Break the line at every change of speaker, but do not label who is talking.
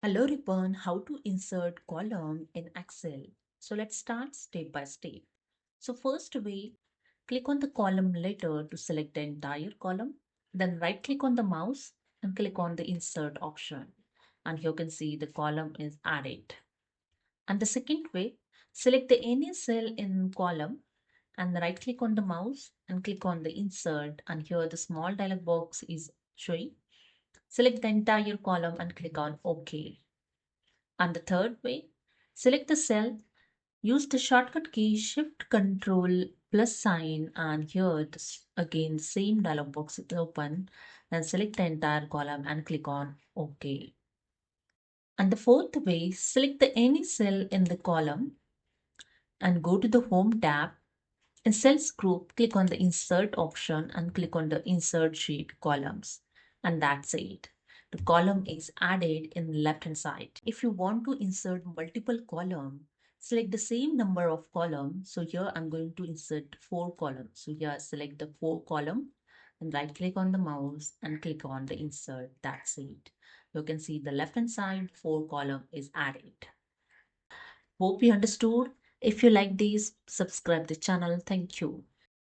Hello Ribbon, how to insert column in Excel. So let's start step by step. So first way, click on the column letter to select the entire column. Then right click on the mouse and click on the insert option. And you can see the column is added. And the second way, select the any cell in column and right click on the mouse and click on the insert, and here the small dialog box is showing. Select the entire column and click on OK. And the third way, select the cell, use the shortcut key Shift Control plus sign, and here this, again same dialog box is open. Then select the entire column and click on OK. And the fourth way, select the any cell in the column and go to the Home tab. In Cells group, click on the Insert option and click on the Insert Sheet Columns. And that's it. The column is added in the left hand side. If you want to insert multiple columns, select the same number of columns. So here I'm going to insert 4 columns. So here select the 4 column and right click on the mouse and click on the insert. That's it. You can see the left hand side 4 column is added. Hope you understood. If you like this, subscribe the channel. Thank you.